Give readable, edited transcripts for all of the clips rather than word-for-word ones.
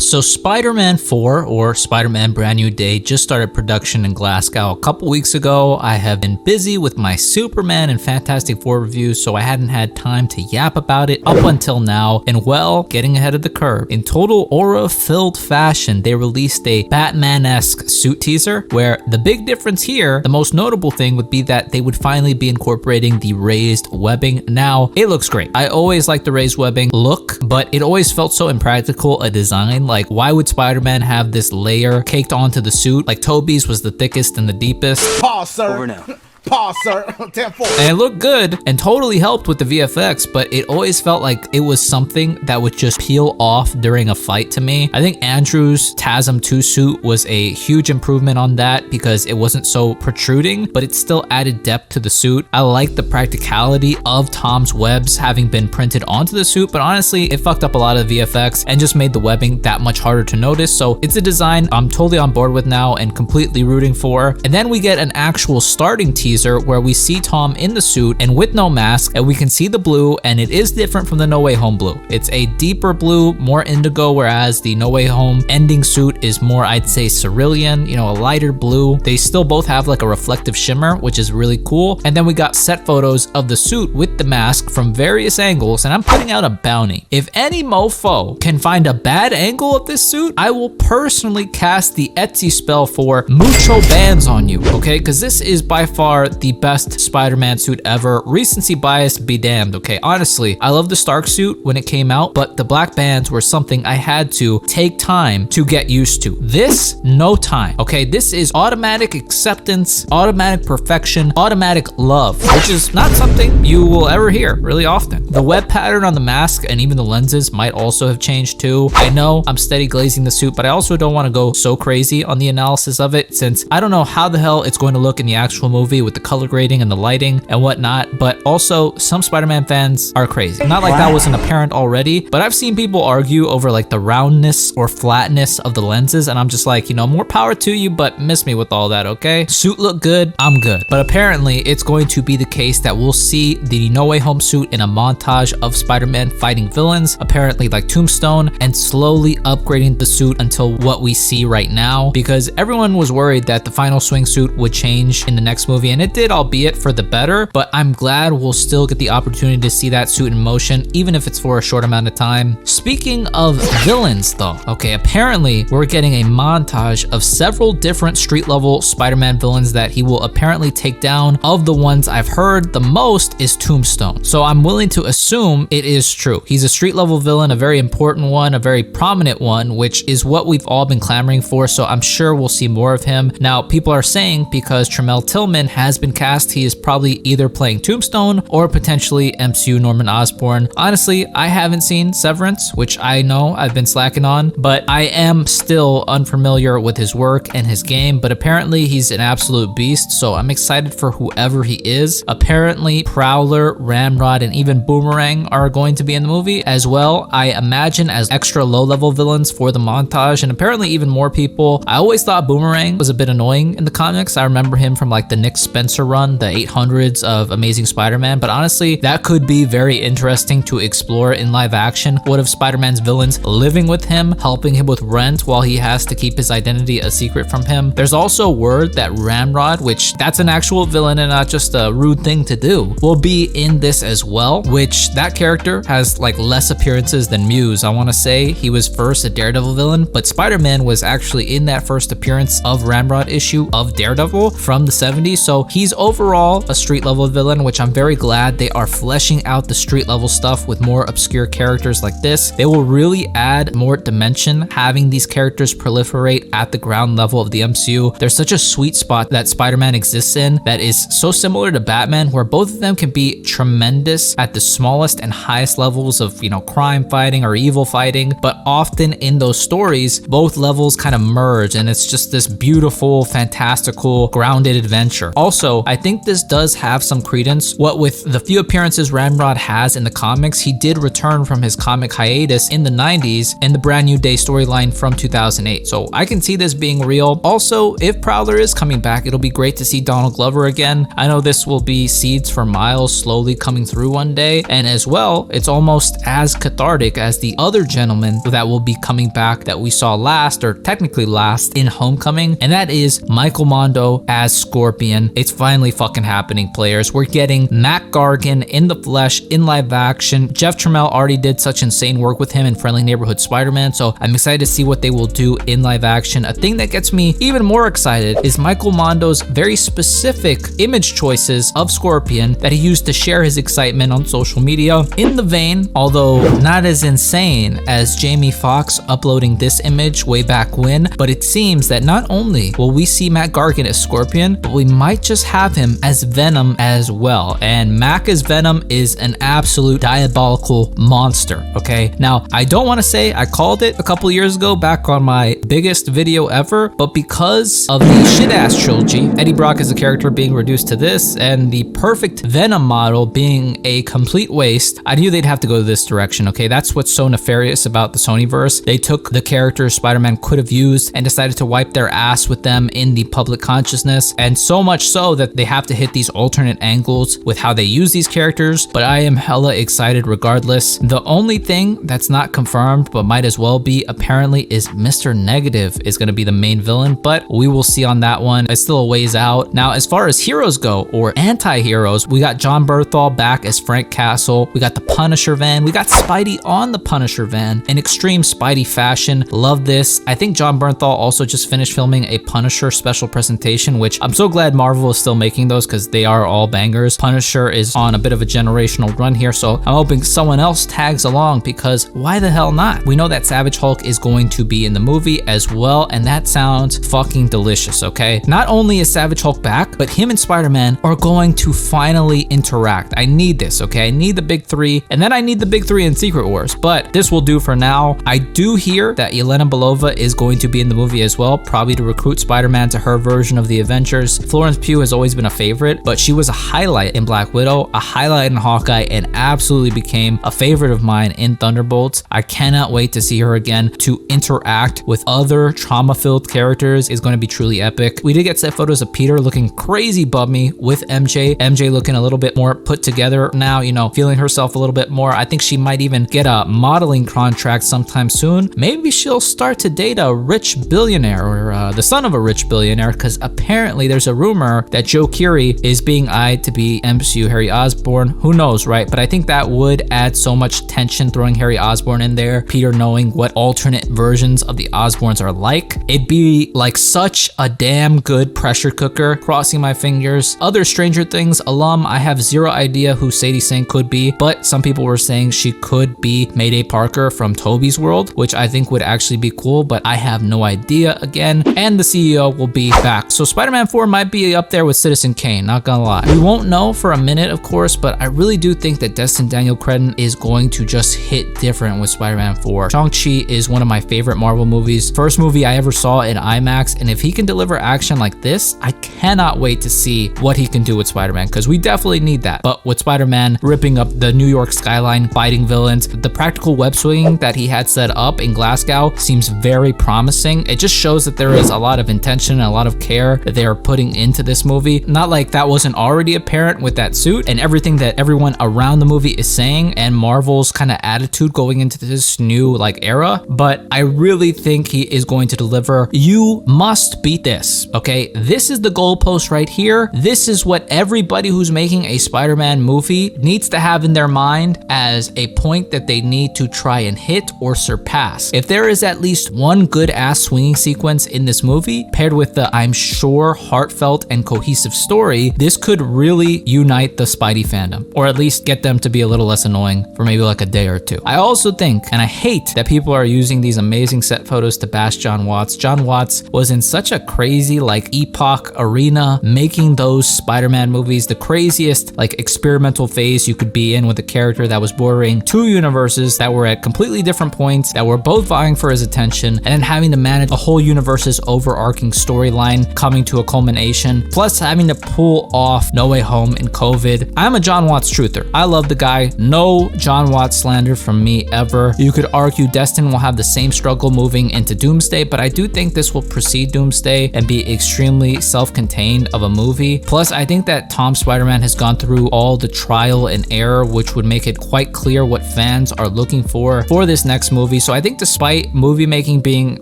So Spider-Man 4, or Spider-Man Brand New Day, just started production in Glasgow a couple weeks ago. I have been busy with my Superman and Fantastic Four reviews, so I hadn't had time to yap about it up until now, and well, getting ahead of the curve. In total aura-filled fashion, they released a Batman-esque suit teaser, where the big difference here, the most notable thing would be that they would finally be incorporating the raised webbing. Now, it looks great. I always liked the raised webbing look, but it always felt so impractical a design. Like, why would Spider-Man have this layer caked onto the suit? Like, Tobey's was the thickest and the deepest. Pause, sir. Over now. Pause, sir. 10-4. And it looked good and totally helped with the VFX, but it always felt like it was something that would just peel off during a fight to me. I think Andrew's TASM 2 suit was a huge improvement on that because it wasn't so protruding, but it still added depth to the suit. I like the practicality of Tom's webs having been printed onto the suit, but honestly, it fucked up a lot of the VFX and just made the webbing that much harder to notice. So it's a design I'm totally on board with now and completely rooting for. And then we get an actual starting teaser where we see Tom in the suit and with no mask, and we can see the blue, and it is different from the No Way Home blue. It's a deeper blue, more indigo, whereas the No Way Home ending suit is more, I'd say, cerulean, a lighter blue. They still both have like a reflective shimmer, which is really cool. And then we got set photos of the suit with the mask from various angles, and I'm putting out a bounty. If any mofo can find a bad angle of this suit, I will personally cast the Etsy spell for mucho bands on you, okay? Because this is by far the best Spider-Man suit ever. Recency bias be damned, okay? Honestly, I love the Stark suit when it came out, but the black bands were something I had to take time to get used to. This, no time, okay? This is automatic acceptance, automatic perfection, automatic love, which is not something you will ever hear really often. The web pattern on the mask and even the lenses might also have changed too. I know I'm steady glazing the suit, but I also don't want to go so crazy on the analysis of it since I don't know how the hell it's going to look in the actual movie with the color grading and the lighting and whatnot, but also some Spider-Man fans are crazy. Not like that wasn't apparent already, but I've seen people argue over like the roundness or flatness of the lenses, and I'm just like, more power to you, but miss me with all that, okay? Suit look good, I'm good. But apparently it's going to be the case that we'll see the No Way Home suit in a montage of Spider-Man fighting villains, apparently like Tombstone, and slowly upgrading the suit until what we see right now, because everyone was worried that the final swing suit would change in the next movie, and it did, albeit for the better, but I'm glad we'll still get the opportunity to see that suit in motion, even if it's for a short amount of time. Speaking of villains though, okay, apparently we're getting a montage of several different street level Spider-Man villains that he will apparently take down. Of the ones I've heard the most is Tombstone, so I'm willing to assume it is true. He's a street level villain, a very important one, a very prominent one, which is what we've all been clamoring for, so I'm sure we'll see more of him. Now, people are saying because Tremel Tillman has been cast, he is probably either playing Tombstone or potentially MCU Norman Osborn. Honestly, I haven't seen Severance, which I know I've been slacking on, but I am still unfamiliar with his work and his game, but apparently he's an absolute beast, so I'm excited for whoever he is. Apparently Prowler, Ramrod, and even Boomerang are going to be in the movie as well, I imagine, as extra low-level villains for the montage, and apparently even more people. I always thought Boomerang was a bit annoying in the comics. I remember him from like the Nick Spencer run, the 800s of Amazing Spider-Man, but honestly, that could be very interesting to explore in live action. What if Spider-Man's villains living with him, helping him with rent while he has to keep his identity a secret from him? There's also word that Ramrod, which that's an actual villain and not just a rude thing to do, will be in this as well, which that character has like less appearances than Muse. I want to say he was first a Daredevil villain, but Spider-Man was actually in that first appearance of Ramrod issue of Daredevil from the 70s, so he's overall a street level villain, which I'm very glad they are fleshing out the street level stuff with more obscure characters like this. They will really add more dimension having these characters proliferate at the ground level of the MCU. There's such a sweet spot that Spider-Man exists in that is so similar to Batman, where both of them can be tremendous at the smallest and highest levels of, crime fighting or evil fighting, but often in those stories, both levels kind of merge, and it's just this beautiful, fantastical, grounded adventure. Also, I think this does have some credence. What with the few appearances Ramrod has in the comics, he did return from his comic hiatus in the 90s in the Brand New Day storyline from 2008. So I can can see this being real. Also, if Prowler is coming back, it'll be great to see Donald Glover again. I know this will be seeds for Miles slowly coming through one day, and as well, it's almost as cathartic as the other gentleman that will be coming back that we saw last, or technically last, in Homecoming, and that is Michael Mondo as Scorpion. It's finally fucking happening, players. We're getting Matt Gargan in the flesh, in live action. Jeff Trammell already did such insane work with him in Friendly Neighborhood Spider-Man, so I'm excited to see what they will do in live action. A thing that gets me even more excited is Michael Mondo's very specific image choices of Scorpion that he used to share his excitement on social media. In the vein, although not as insane as Jamie Foxx uploading this image way back when, but it seems that not only will we see Matt Gargan as Scorpion, but we might just have him as Venom as well. And Mac as Venom is an absolute diabolical monster, okay? Now, I don't want to say I called it a couple years ago back on my biggest video ever, but because of the shit-ass trilogy, Eddie Brock as a character being reduced to this, and the perfect Venom model being a complete waste, I knew they'd have to go this direction, okay? That's what's so nefarious about the Sonyverse. They took the characters Spider-Man could have used and decided to wipe their ass with them in the public consciousness, and so much so that they have to hit these alternate angles with how they use these characters, but I am hella excited regardless. The only thing that's not confirmed, but might as well be apparently, is Mr. Negative is going to be the main villain, but we will see on that one. It's still a ways out. Now, as far as heroes go, or anti-heroes, we got John Berthal back as Frank Castle. We got the Punisher van. We got Spidey on the Punisher van in extreme Spidey fashion. Love this. I think John Bernthal also just finished filming a Punisher special presentation, which I'm so glad Marvel is still making those because they are all bangers. Punisher is on a bit of a generational run here, so I'm hoping someone else tags along, because why the hell not? We know that Savage Hulk is going to be in the movie as well, and that sounds fucking delicious, okay? Not only is Savage Hulk back, but him and Spider-Man are going to finally interact. I need this, okay? I need the big three, and then I need the big three in Secret Wars, but this will do for now. I do hear that Yelena Belova is going to be in the movie as well, probably to recruit Spider-Man to her version of the Avengers. Florence Pugh has always been a favorite, but she was a highlight in Black Widow, a highlight in Hawkeye, and absolutely became a favorite of mine in Thunderbolts. I cannot wait to see her again. To interact with other trauma-filled characters is going to be truly epic. We did get set photos of Peter looking crazy bummy with MJ. MJ looking a little bit more put together now, you know, feeling herself a little bit more. I think she might even get a modeling contract sometime soon. Maybe she'll start to date a rich billionaire, or the son of a rich billionaire, because apparently there's a rumor that Joe Keery is being eyed to be MCU Harry Osborn. Who knows, right? But I think that would add so much tension, throwing Harry Osborn in there, Peter knowing what alternate versions of the Osborns are like. It'd be like such a damn good pressure cooker. Crossing my fingers. Other Stranger Things alum, I have zero idea who Sadie Sink could be, but some people were saying she could be Mayday Parker from Toby's World, which I think would actually be cool, but I have no idea again. And the CEO will be back. So Spider-Man 4 might be up there with Citizen Kane, not gonna lie. We won't know for a minute, of course, but I really do think that Destin Daniel Cretton is going to just hit different with Spider-Man 4. Shang-Chi is one of my favorite Marvel movies. First movie I ever saw in IMAX, and if he can deliver action like this, I cannot wait to see what he can do with Spider-Man, because we definitely need that. But with Spider-Man ripping up the New York skyline, fighting villains, the practical web swinging that he had set up in Glasgow seems very promising. It just shows that there is a lot of intention and a lot of care that they are putting into this movie. Not like that wasn't already apparent with that suit and everything that everyone around the movie is saying, and Marvel's kind of attitude going into this new like era, but I really think he is going to deliver. You must beat this, okay? This is the goalpost right here. This is what everybody who's making a Spider-Man movie needs to have in their mind as a point that they need to try and hit or surpass. If there is at least one good ass swinging sequence in this movie, paired with the, I'm sure, heartfelt and cohesive story, this could really unite the Spidey fandom, or at least get them to be a little less annoying for maybe like a day or two. I also think, and I hate that people are using these amazing set photos to bash John Watts. John Watts was in such a crazy like epoch arena making those Spider-Man movies, the craziest like experimental phase you could be in with a character that was bordering two universes that were at completely different points, that were both vying for his attention, and then having to manage a whole universe's overarching storyline coming to a culmination, plus having to pull off No Way Home in COVID. I'm a John Watts truther. I love the guy. No John Watts slander from me ever. You could argue Destin will have the same struggle moving into Doomsday, but I do think this will precede Doomsday and be extremely self-contained of a movie. Plus, I think that Tom's Spider-Man has gone through all the trial and error, which would make it quite clear what fans are looking for this next movie. So I think despite movie making being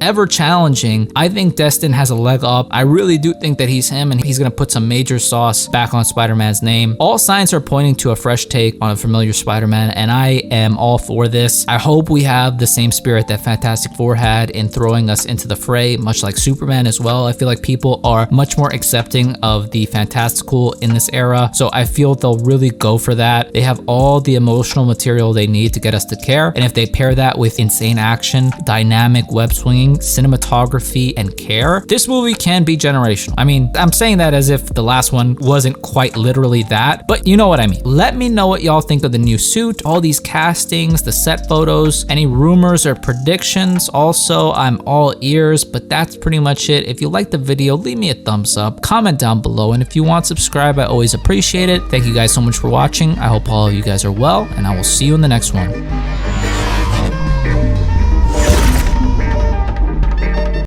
ever challenging, I think Destin has a leg up. I really do think that he's him, and he's gonna put some major sauce back on Spider-Man's name. All signs are pointing to a fresh take on a familiar Spider-Man, and I am all for this. I hope we have the same spirit that Fantastic Four had in throwing us into the fray, much like Superman as well. I feel like people are much more accepting of the fantastical in this era, so I feel they'll really go for that. They have all the emotional material they need to get us to care, and if they pair that with insane action, dynamic web swinging, cinematography, and care, this movie can be generational. I mean, I'm saying that as if the last one wasn't quite literally that, but you know what I mean. Let me know what y'all think of the new suit, all these castings, the set photos, any rumors or predictions. Also, I'm all ears, but that's pretty much it. If you liked the video, leave me a thumbs up, comment down below, and if you want, subscribe. I always appreciate it. Thank you guys so much for watching. I hope all of you guys are well, and I will see you in the next one.